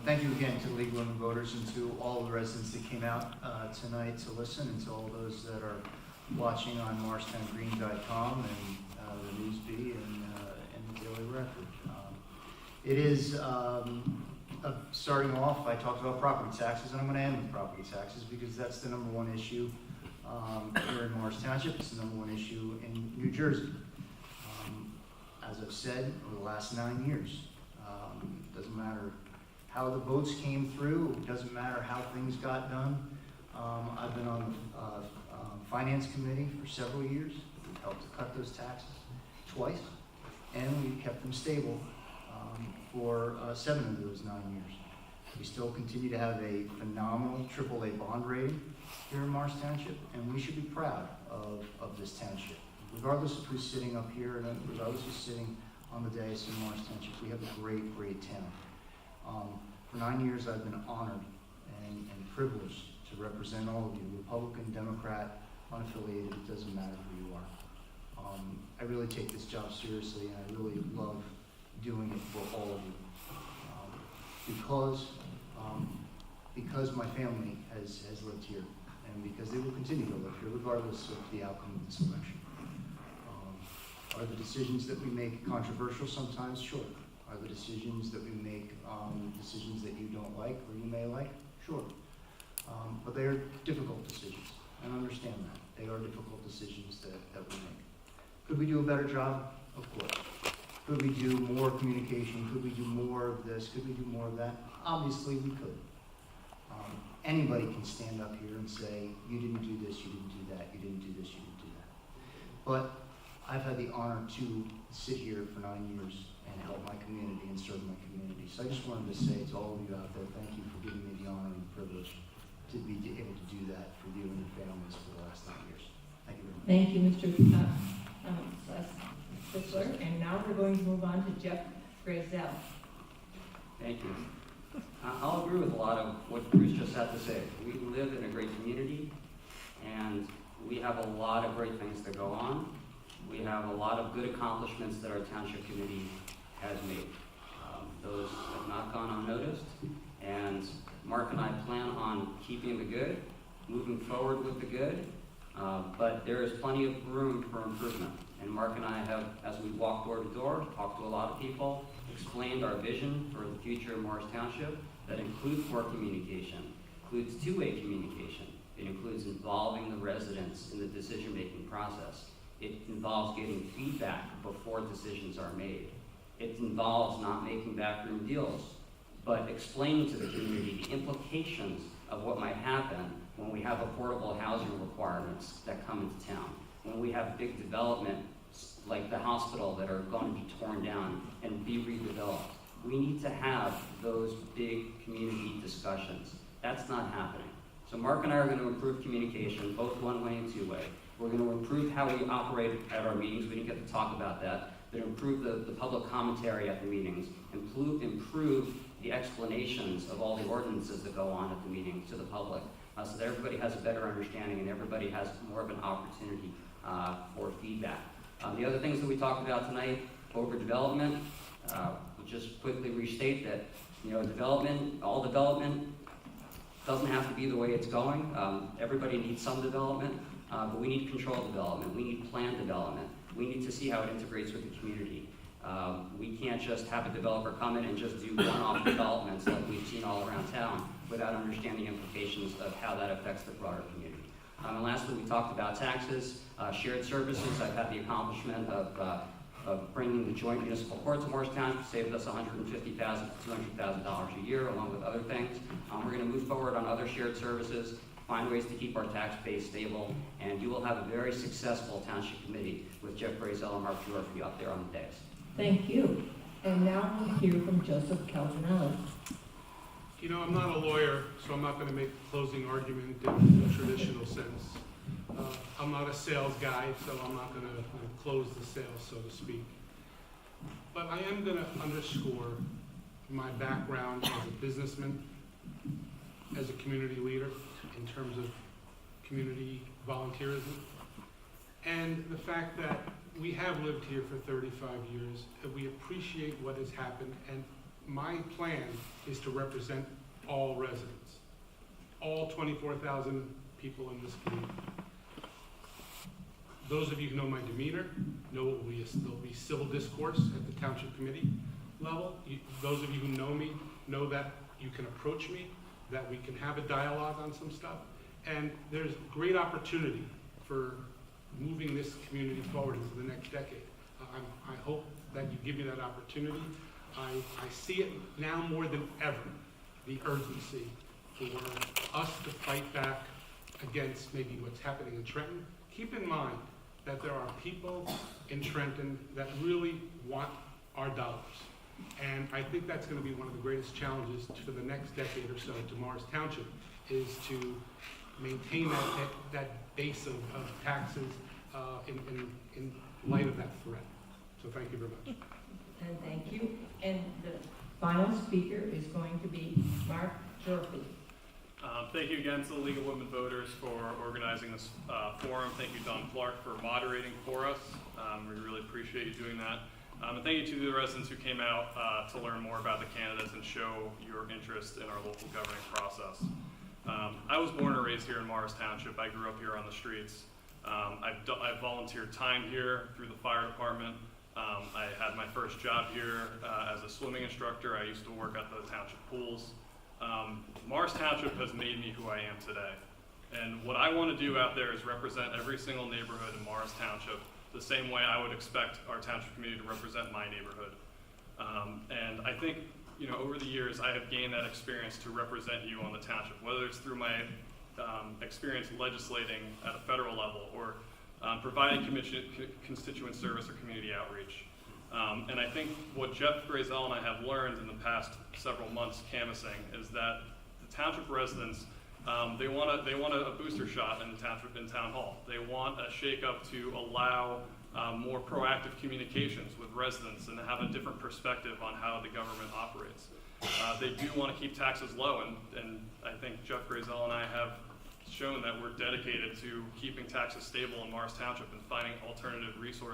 Thank you again to the League of Women Voters and to all the residents that came out tonight to listen, and to all those that are watching on MorristownGreen.com and the Newsbee and the Daily Record. It is starting off. I talked about property taxes, and I'm going to end with property taxes because that's the #1 issue here in Morris Township. It's the #1 issue in New Jersey. As I've said, over the last 9 years, doesn't matter how the votes came through, it doesn't matter how things got done. I've been on the Finance Committee for several years. We've helped to cut those taxes twice, and we kept them stable for 7 of those 9 years. We still continue to have a phenomenal AAA bond rating here in Morris Township, and we should be proud of this township. Regardless of who's sitting up here, and regardless of who's sitting on the dais in Morris Township, we have a great, great town. For 9 years, I've been honored and privileged to represent all of you, Republican, Democrat, unaffiliated, it doesn't matter who you are. I really take this job seriously, and I really love doing it for all of you. Because my family has lived here, and because they will continue to live here, regardless of the outcome of this election. Are the decisions that we make controversial sometimes? Sure. Are the decisions that we make decisions that you don't like or you may like? Sure. But they are difficult decisions, and understand that. They are difficult decisions that we make. Could we do a better job? Of course. Could we do more communication? Could we do more of this? Could we do more of that? Obviously we could. Anybody can stand up here and say, you didn't do this, you didn't do that, you didn't do this, you didn't do that. But I've had the honor to sit here for 9 years and help my community and serve my community. So I just wanted to say to all of you out there, thank you for giving me the honor and the privilege to be able to do that for you and your families for the last 9 years. Thank you very much. Thank you, Mr. Sisler. And now we're going to move on to Jeff Grazel. Thank you. I'll agree with a lot of what Bruce just had to say. We live in a great community, and we have a lot of great things that go on. We have a lot of good accomplishments that our Township Committee has made. Those have not gone unnoticed, and Mark and I plan on keeping the good, moving forward with the good, but there is plenty of room for improvement. And Mark and I have, as we walk door to door, talked to a lot of people, explained our vision for the future of Morris Township that includes more communication, includes two-way communication. It includes involving the residents in the decision-making process. It involves getting feedback before decisions are made. It involves not making backroom deals, but explaining to the community the implications of what might happen when we have affordable housing requirements that come into town, when we have big development like the hospital that are going to be torn down and be redeveloped. We need to have those big community discussions. That's not happening. So Mark and I are going to improve communication, both one-way and two-way. We're going to improve how we operate at our meetings. We didn't get to talk about that. But improve the public commentary at the meetings. Improve the explanations of all the ordinances that go on at the meetings to the public, so that everybody has a better understanding and everybody has more of an opportunity for feedback. The other things that we talked about tonight, overdevelopment. We'll just quickly restate that, all development doesn't have to be the way it's going. Everybody needs some development, but we need controlled development. We need planned development. We need to see how it integrates with the community. We can't just have a developer come in and just do one-off developments like we've seen all around town without understanding the implications of how that affects the broader community. And lastly, we talked about taxes, shared services. I've had the accomplishment of bringing the joint municipal court to Morristown, saved us $150,000 to $200,000 a year, along with other things. We're going to move forward on other shared services, find ways to keep our tax base stable, and you will have a very successful Township Committee with Jeff Grazel and Mark George up there on the dais. Thank you. And now we'll hear from Joseph Calzanelli. I'm not a lawyer, so I'm not going to make a closing argument in the traditional sense. I'm not a sales guy, so I'm not going to close the sale, so to speak. But I am going to underscore my background as a businessman, as a community leader, in terms of community volunteerism, and the fact that we have lived here for 35 years, and we appreciate what has happened, and my plan is to represent all residents, all 24,000 people in this community. Those of you who know my demeanor know there'll be civil discourse at the Township Committee level. Those of you who know me know that you can approach me, that we can have a dialogue on some stuff. And there's great opportunity for moving this community forward into the next decade. I hope that you give me that opportunity. I see it now more than ever, the urgency for us to fight back against maybe what's happening in Trenton. Keep in mind that there are people in Trenton that really want our dollars. And I think that's going to be one of the greatest challenges for the next decade or so to Morris Township, is to maintain that base of taxes in light of that threat. So thank you very much. And thank you. And the final speaker is going to be Mark Jerpy. Thank you again to the League of Women Voters for organizing this forum. Thank you, Don Clark, for moderating for us. We really appreciate you doing that. And thank you to the residents who came out to learn more about the candidates and show your interest in our local governing process. I was born and raised here in Morris Township. I grew up here on the streets. I've volunteered time here through the fire department. I had my first job here as a swimming instructor. I used to work at the township pools. Morris Township has made me who I am today. And what I want to do out there is represent every single neighborhood in Morris Township the same way I would expect our township community to represent my neighborhood. And I think, over the years, I have gained that experience to represent you on the township, whether it's through my experience legislating at a federal level or providing constituent service or community outreach. And I think what Jeff Grazel and I have learned in the past several months canvassing is that the township residents, they want a booster shot in the township, in town hall. They want a shakeup to allow more proactive communications with residents and have a different perspective on how the government operates. They do want to keep taxes low, and I think Jeff Grazel and I have shown that we're dedicated to keeping taxes stable in Morris Township and finding alternative resources